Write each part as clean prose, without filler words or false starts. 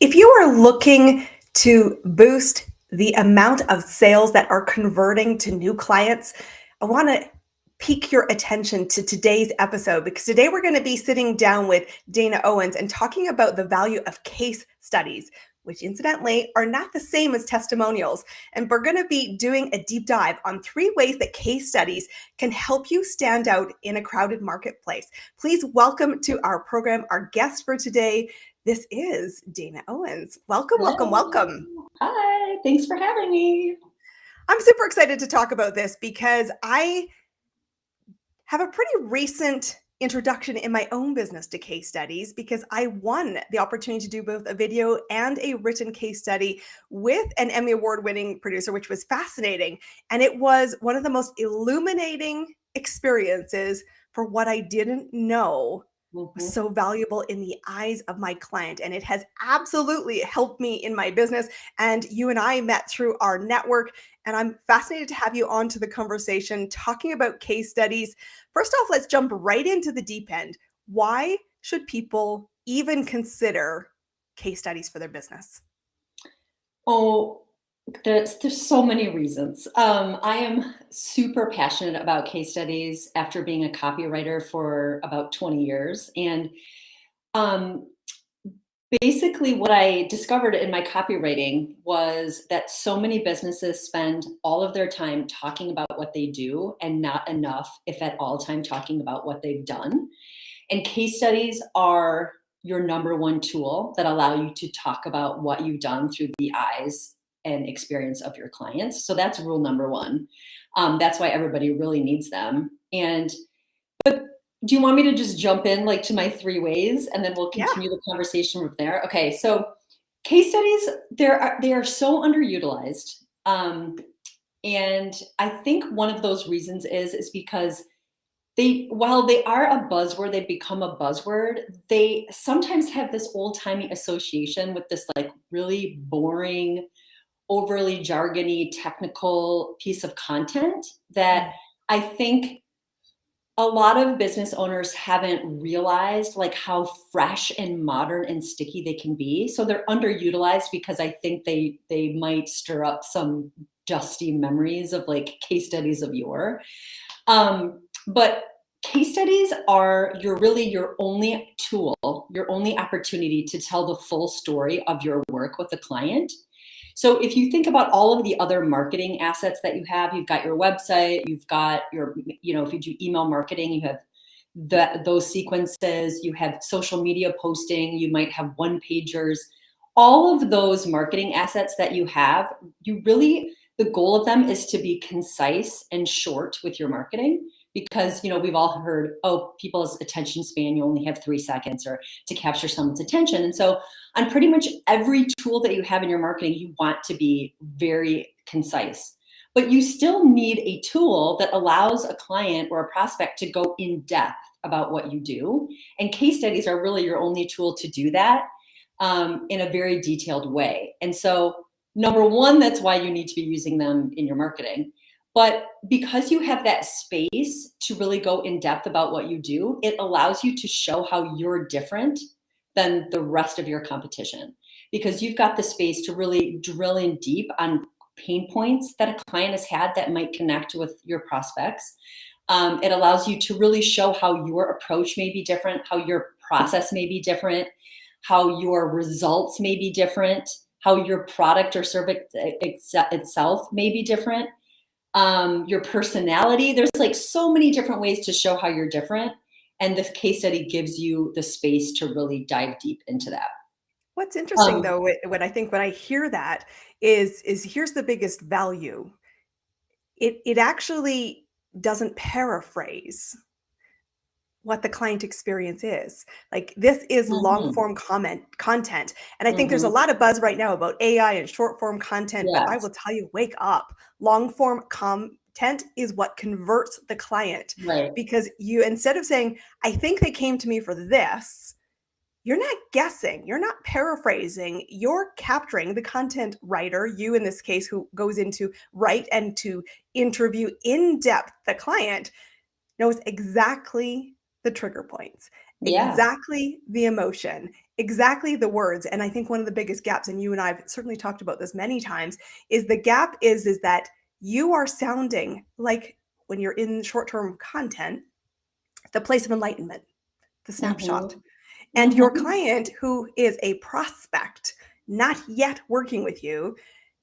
If you are looking to boost the amount of sales that are converting to new clients, I want to pique your attention to today's episode because today we're going to be sitting down with Dana Owens and talking about the value of case studies, which incidentally are not the same as testimonials. And we're going to be doing a deep dive on 3 ways that case studies can help you stand out in a crowded marketplace. Please welcome to our program our guest for today. This is Dana Owens. Welcome, welcome, welcome. Hi, thanks for having me. I'm super excited to talk about this because I have a pretty recent introduction in my own business to case studies because I won the opportunity to do both a video and a written case study with an Emmy Award-winning producer, which was fascinating. And it was one of the most illuminating experiences for what I didn't know was so valuable in the eyes of my client. And it has absolutely helped me in my business. And you and I met through our network. And I'm fascinated to have you on to the conversation talking about case studies. First off, let's jump right into the deep end. Why should people even consider case studies for their business? Oh, there's so many reasons. I am super passionate about case studies after being a copywriter for about 20 years. And um, basically, what I discovered in my copywriting was that so many businesses spend all of their time talking about what they do and not enough, if at all, time talking about what they've done. And case studies are your number one tool that allow you to talk about what you've done through the eyes and experience of your clients. So that's rule number one. That's why everybody really needs them. And but do you want me to just jump in like to my 3 ways and then we'll Yeah. continue the conversation from there? Okay, so case studies they are so underutilized. And I think one of those reasons is because while they are a buzzword, they've become a buzzword, they sometimes have this old-timey association with this like really boring, overly jargony, technical piece of content that I think a lot of business owners haven't realized like how fresh and modern and sticky they can be. So they're underutilized because I think they might stir up some dusty memories of like case studies of yore. But case studies are your only tool, your only opportunity to tell the full story of your work with a client. So if you think about all of the other marketing assets that you have, you've got your website, you've got your, if you do email marketing, you have those sequences, you have social media posting, you might have one pagers, all of those marketing assets that you have, the goal of them is to be concise and short with your marketing because we've all heard, oh, people's attention span, you only have 3 seconds or to capture someone's attention. And so on pretty much every tool that you have in your marketing, you want to be very concise. But you still need a tool that allows a client or a prospect to go in depth about what you do. And case studies are really your only tool to do that in a very detailed way. And so, number one, that's why you need to be using them in your marketing. But because you have that space to really go in depth about what you do, it allows you to show how you're different than the rest of your competition because you've got the space to really drill in deep on pain points that a client has had that might connect with your prospects. It allows you to really show how your approach may be different, how your process may be different, how your results may be different, how your product or service itself may be different, your personality. There's like so many different ways to show how you're different. And this case study gives you the space to really dive deep into that. What's interesting though, when I hear that is here's the biggest value. It actually doesn't paraphrase what the client experience is. Like this is long Mhm, form content. And I think there's a mhm. lot of buzz right now about AI and short form content, but I Yes, will tell you, wake up. Long form content is what converts the client right. because you, instead of saying, I think they came to me for this, you're not guessing, you're not paraphrasing, you're capturing the content writer, you in this case, who goes into write and to interview in depth the client knows exactly the trigger points, Yeah. exactly the emotion, Exactly the words. And I think one of the biggest gaps, and you and I have certainly talked about this many times, is the gap is that you are sounding like when you're in short-term content, the place of enlightenment, the snapshot. Mhm. And your Mhm. client who is a prospect, not yet working with you,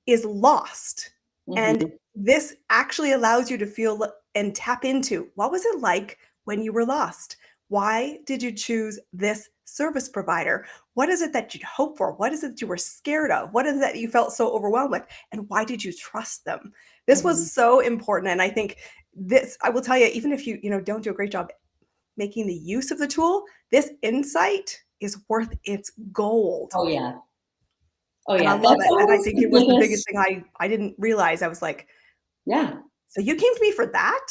is lost. And Mhm. this actually allows you to feel and tap into what was it like when you were lost? Why did you choose this service provider? What is it that you'd hope for? What is it that you were scared of? What is it that you felt so overwhelmed with? And why did you trust them? This was Mhm. so important. And I think this, I will tell you, even if you don't do a great job making the use of the tool, this insight is worth its gold. Oh, yeah. Oh, And I yeah. love That's it, and I always think the it was the biggest biggest. thing I didn't realize. I was like, Yeah. "So you came to me for that?"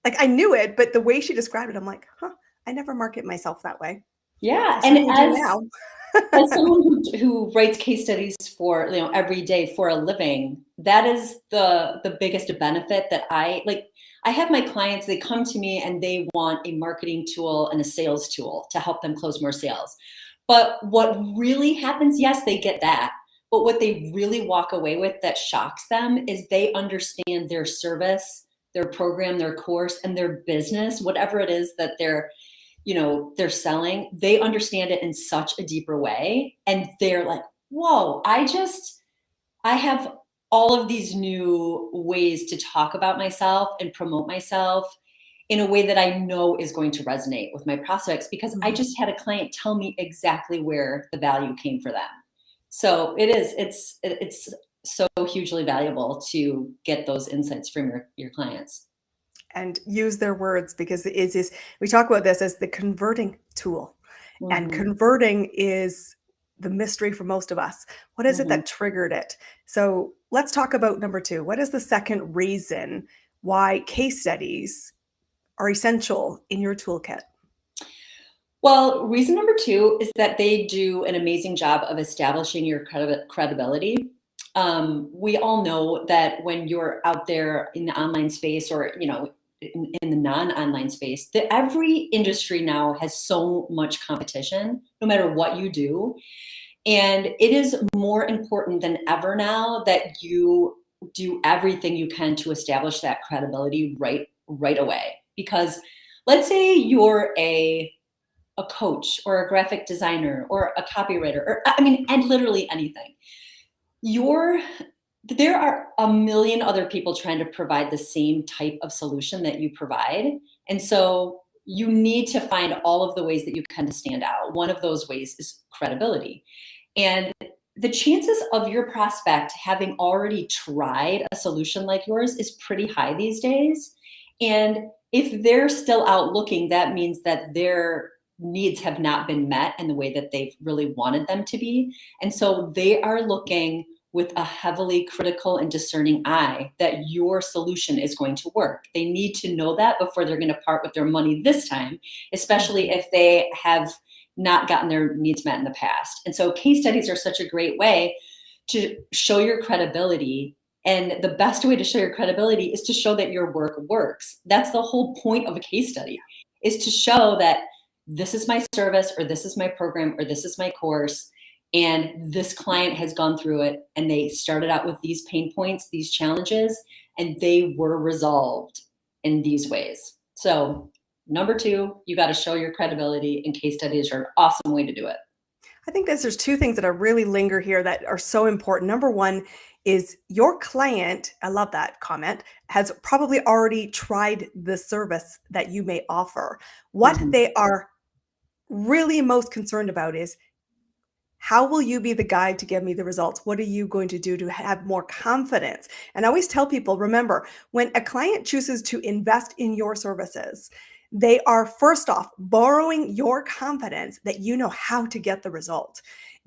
Like, I knew it, but the way she described it, I'm like, "Huh, I never market myself that way." Yeah, I and certainly do now. as someone who writes case studies for, every day for a living, that is the biggest benefit that I like. I have my clients, they come to me and they want a marketing tool and a sales tool to help them close more sales. But what really happens, yes, they get that. But what they really walk away with that shocks them is they understand their service, their program, their course, and their business, whatever it is that they're selling, they understand it in such a deeper way. And they're like, whoa, I have all of these new ways to talk about myself and promote myself in a way that I know is going to resonate with my prospects because I Mhm. just had a client tell me exactly where the value came for them. So it's so hugely valuable to get those insights from your clients. And use their words because it is we talk about this as the converting tool, and Hmm. converting is the mystery for most of us. What is it Hmm. that triggered it? So, let's talk about number 2. What is the second reason why case studies are essential in your toolkit? Well, reason number two is that they do an amazing job of establishing your credibility. We all know that when you're out there in the online space or in the non-online space, that every industry now has so much competition, no matter what you do, and it is more important than ever now that you do everything you can to establish that credibility right away. Because let's say you're a coach or a graphic designer or a copywriter or I mean, and literally anything. You're There are a million other people trying to provide the same type of solution that you provide. And so you need to find all of the ways that you can to stand out. One of those ways is credibility. And the chances of your prospect having already tried a solution like yours is pretty high these days. And if they're still out looking, that means that their needs have not been met in the way that they've really wanted them to be. And so they are looking with a heavily critical and discerning eye that your solution is going to work. They need to know that before they're going to part with their money this time, especially Mhm. if they have not gotten their needs met in the past. And so case studies are such a great way to show your credibility. And the best way to show your credibility is to show that your work works. That's the whole point of a case study, is to show that this is my service or this is my program or this is my course and this client has gone through it and they started out with these pain points, these challenges, and they were resolved in these ways. So number two, you got to show your credibility, and case studies are an awesome way to do it. I think there's 2 things that are really linger here that are so important. Number 1 is your client, I love that comment, has probably already tried the service that you may offer. What Mhm. they are really most concerned about is, how will you be the guide to give me the results? What are you going to do to have more confidence? And I always tell people, remember, when a client chooses to invest in your services, they are first off borrowing your confidence that you know how to get the result.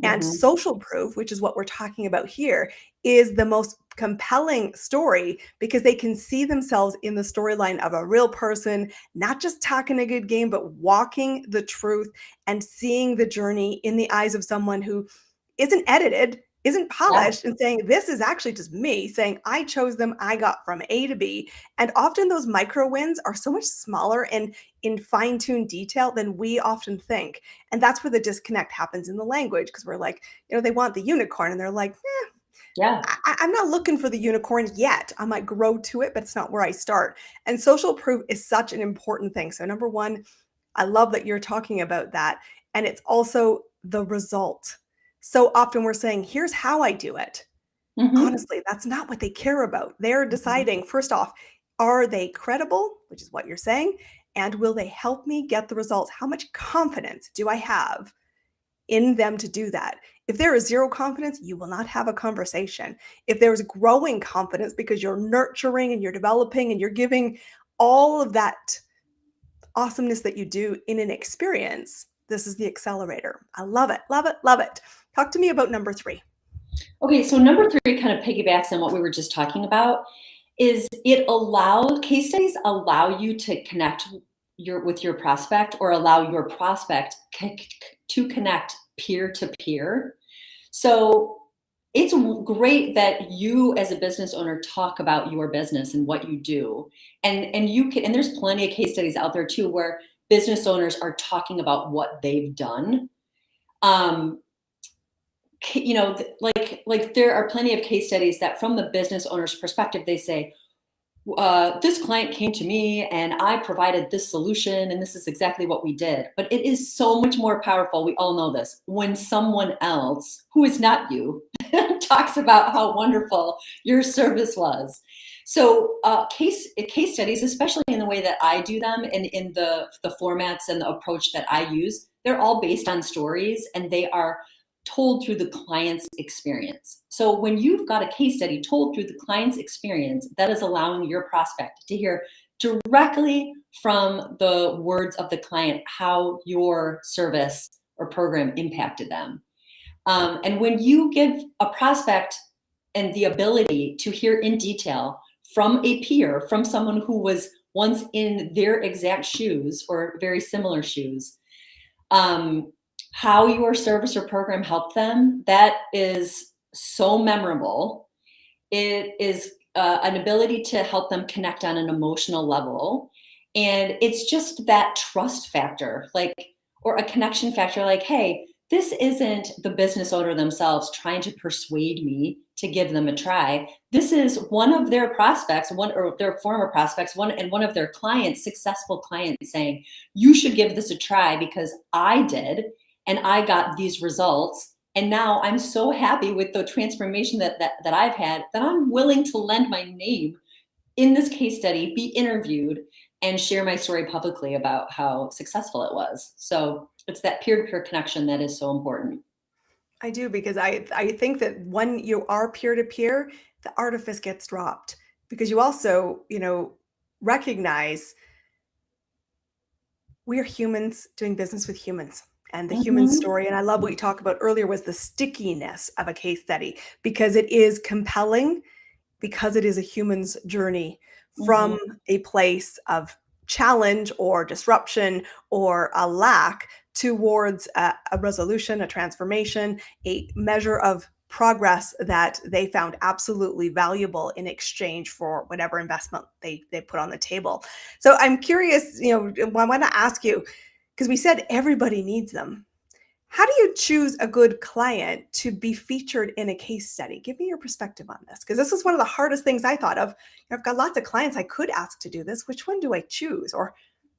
And Mhm. social proof, which is what we're talking about here, is the most compelling story because they can see themselves in the storyline of a real person, not just talking a good game, but walking the truth and seeing the journey in the eyes of someone who isn't edited, isn't polished and saying, this is actually just me saying, I chose them, I got from A to B. And often those micro wins are so much smaller and in fine-tuned detail than we often think. And that's where the disconnect happens in the language, because we're like, they want the unicorn and they're like, Yeah. I'm not looking for the unicorn yet. I might grow to it, but it's not where I start. And social proof is such an important thing. So number one, I love that you're talking about that. And it's also the result. So often we're saying, here's how I do it. Mm-hmm. Honestly, that's not what they care about. They're Mm-hmm. deciding, first off, are they credible, which is what you're saying? And will they help me get the results? How much confidence do I have in them to do that? If there is zero confidence, you will not have a conversation. If there is growing confidence because you're nurturing and you're developing and you're giving all of that awesomeness that you do in an experience, this is the accelerator. I love it, love it, love it. Talk to me about number three. Okay, so number three kind of piggybacks on what we were just talking about. Is case studies allow you to connect with your prospect, or allow your prospect to connect peer to peer. So it's great that you as a business owner talk about your business and what you do. And there's plenty of case studies out there too where business owners are talking about what they've done. Like there are plenty of case studies that from the business owner's perspective, they say, this client came to me and I provided this solution and this is exactly what we did. But it is so much more powerful, we all know this, when someone else who is not you talks about how wonderful your service was. So case studies, especially in the way that I do them and in the formats and the approach that I use, they're all based on stories and they are told through the client's experience. So when you've got a case study told through the client's experience, that is allowing your prospect to hear directly from the words of the client how your service or program impacted them. And when you give a prospect and the ability to hear in detail from a peer, from someone who was once in their exact shoes or very similar shoes, how your service or program helped them, that is so memorable. It is an ability to help them connect on an emotional level. And it's just that trust factor, or a connection factor, like, hey, this isn't the business owner themselves trying to persuade me to give them a try. This is one of their prospects, or their former prospects, one of their clients, successful clients, saying, you should give this a try because I did. And I got these results. And now I'm so happy with the transformation that I've had that I'm willing to lend my name in this case study, be interviewed, and share my story publicly about how successful it was. So it's that peer-to-peer connection that is so important. I do, because I think that when you are peer-to-peer, the artifice gets dropped, because you also, recognize we are humans doing business with humans and the human Mm-hmm. story. And I love what you talked about earlier was the stickiness of a case study, because it is compelling, because it is a human's journey Mm-hmm. from a place of challenge or disruption or a lack towards a resolution, a transformation, a measure of progress that they found absolutely valuable in exchange for whatever investment they put on the table. So I'm curious, I want to ask you, because we said everybody needs them. How do you choose a good client to be featured in a case study? Give me your perspective on this, because this is one of the hardest things I thought of. I've got lots of clients I could ask to do this. Which one do I choose? Or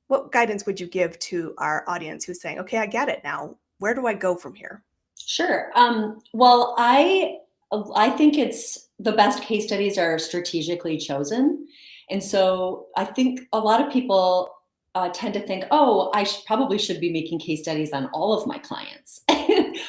what guidance would you give to our audience who's saying, okay, I get it now. Where do I go from here? Sure. Well, I think it's the best case studies are strategically chosen. And so I think a lot of people tend to think, oh, probably should be making case studies on all of my clients,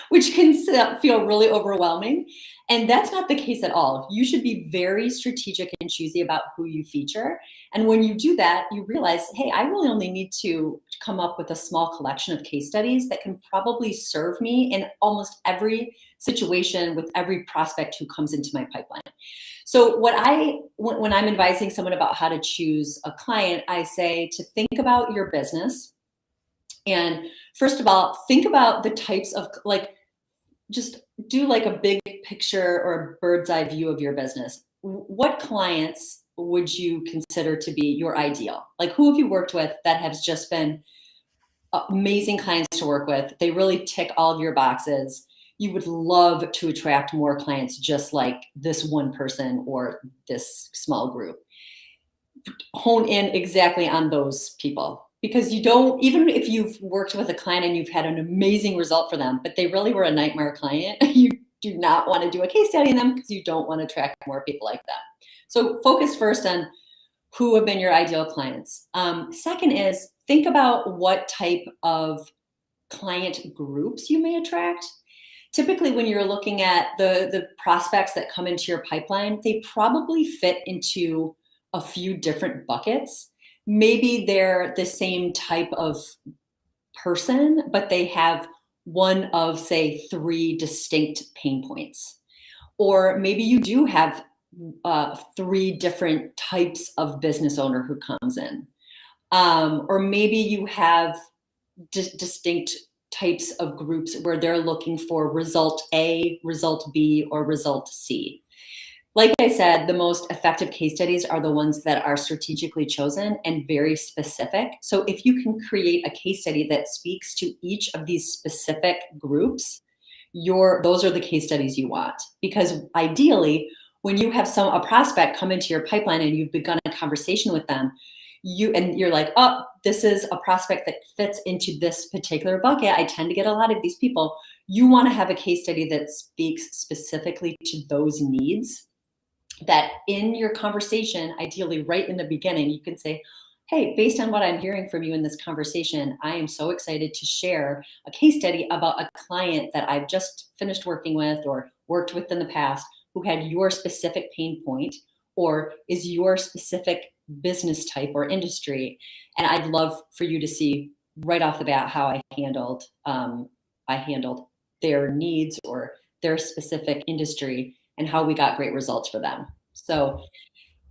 which can feel really overwhelming. And that's not the case at all. You should be very strategic and choosy about who you feature. And when you do that, you realize, hey, I really only need to come up with a small collection of case studies that can probably serve me in almost every situation with every prospect who comes into my pipeline. So when I'm advising someone about how to choose a client, I say to think about your business. And first of all, think about the types of, just do like a big picture or a bird's eye view of your business. What clients would you consider to be your ideal? Like, who have you worked with that has just been amazing clients to work with? They really tick all of your boxes. You would love to attract more clients just like this one person or this small group. Hone in exactly on those people, because you don't, even if you've worked with a client and you've had an amazing result for them, but they really were a nightmare client, you do not want to do a case study on them because you don't want to attract more people like that. So focus first on who have been your ideal clients. Second is think about what type of client groups you may attract. Typically, when you're looking at the prospects that come into your pipeline, they probably fit into a few different buckets. Maybe they're the same type of person, but they have one of, say, 3 distinct pain points. Or maybe you do have 3 different types of business owner who comes in. Or maybe you have distinct types of groups where they're looking for result A, result B, or result C. Like I said, the most effective case studies are the ones that are strategically chosen and very specific. So if you can create a case study that speaks to each of these specific groups, those are the case studies you want. Because ideally, when you have a prospect come into your pipeline and you've begun a conversation with them, you're like, oh, this is a prospect that fits into this particular bucket. I tend to get a lot of these people. You want to have a case study that speaks specifically to those needs, that in your conversation, ideally right in the beginning, you can say, hey, based on what I'm hearing from you in this conversation, I am so excited to share a case study about a client that I've just finished working with or worked with in the past who had your specific pain point or is your specific business type or industry. And I'd love for you to see right off the bat how I handled their needs or their specific industry and how we got great results for them. So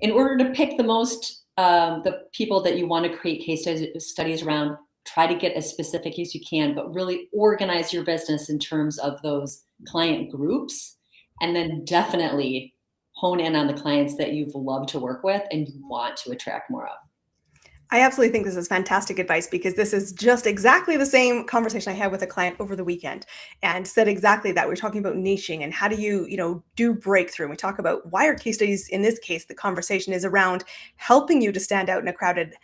in order to pick the people that you want to create case studies around, try to get as specific as you can, but really organize your business in terms of those client groups. And then definitely hone in on the clients that you've loved to work with and you want to attract more of. I absolutely think this is fantastic advice because this is just exactly the same conversation I had with a client over the weekend and said exactly that. We're talking about niching and how do you do breakthrough. And we talk about why are case studies, in this case, the conversation is around helping you to stand out in a crowded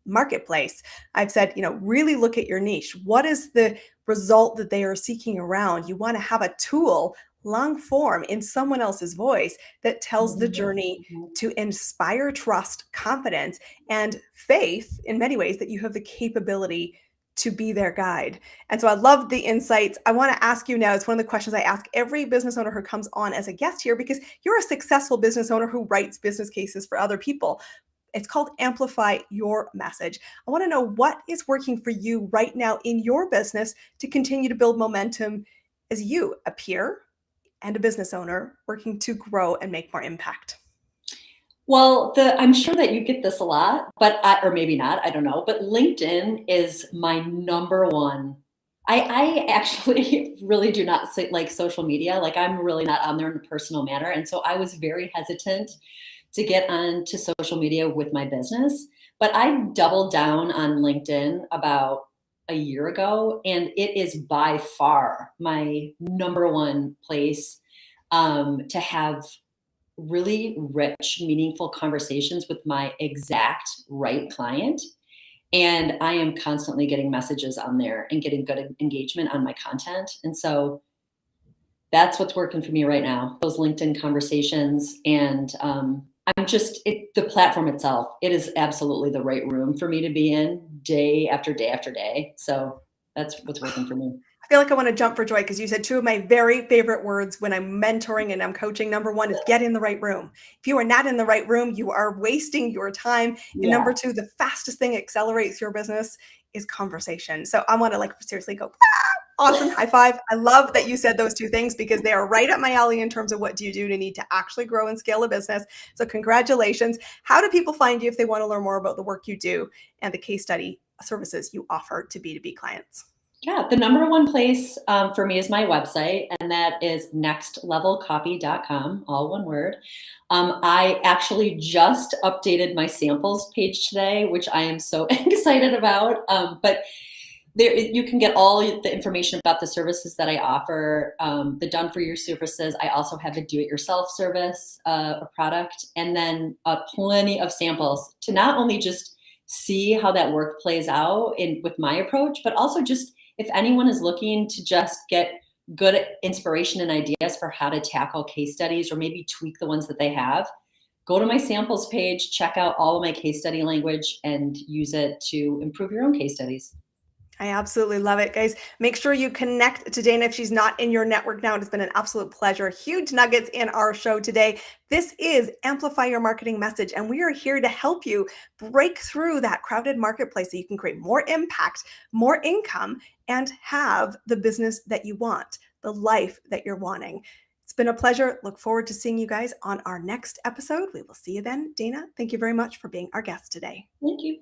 marketplace. I've said, really look at your niche. What is the result that they are seeking around? You want to have a tool, long form in someone else's voice that tells the journey to inspire trust, confidence, and faith in many ways that you have the capability to be their guide. And so I love the insights. I want to ask you now, it's one of the questions I ask every business owner who comes on as a guest here, because you're a successful business owner who writes business cases for other people. It's called Amplify Your Message. I want to know what is working for you right now in your business to continue to build momentum as you appear and a business owner working to grow and make more impact. Well, I'm sure that you get this a lot, or maybe not, I don't know, but LinkedIn is my number one. I actually really do not like social media. Like I'm really not on there in a personal manner. And so I was very hesitant to get onto social media with my business, but I doubled down on LinkedIn about a year ago, and it is by far my number one place to have really rich, meaningful conversations with my exact right client. And I am constantly getting messages on there and getting good engagement on my content. And so that's what's working for me right now, those LinkedIn conversations. And the platform itself, it is absolutely the right room for me to be in day after day after day. So that's what's working for me. I feel like I want to jump for joy because you said 2 of my very favorite words when I'm mentoring and I'm coaching. Number 1 is get in the right room. If you are not in the right room, you are wasting your time. And number 2, the fastest thing that accelerates your business is conversation. So I want to seriously go, awesome, high five. I love that you said those 2 things because they are right up my alley in terms of what do you do to need to actually grow and scale a business. So congratulations. How do people find you if they want to learn more about the work you do and the case study services you offer to B2B clients? Yeah, the number one place for me is my website, and that is nextlevelcopy.com, all one word. I actually just updated my samples page today, which I am so excited about. But there, you can get all the information about the services that I offer, the done for you services. I also have a do it yourself service, a product, and then plenty of samples to not only just see how that work plays out with my approach, but also just if anyone is looking to just get good inspiration and ideas for how to tackle case studies or maybe tweak the ones that they have, go to my samples page, check out all of my case study language, and use it to improve your own case studies. I absolutely love it, guys. Make sure you connect to Dana if she's not in your network now. It has been an absolute pleasure. Huge nuggets in our show today. This is Amplify Your Marketing Message, and we are here to help you break through that crowded marketplace so you can create more impact, more income, and have the business that you want, the life that you're wanting. It's been a pleasure. Look forward to seeing you guys on our next episode. We will see you then. Dana, thank you very much for being our guest today. Thank you.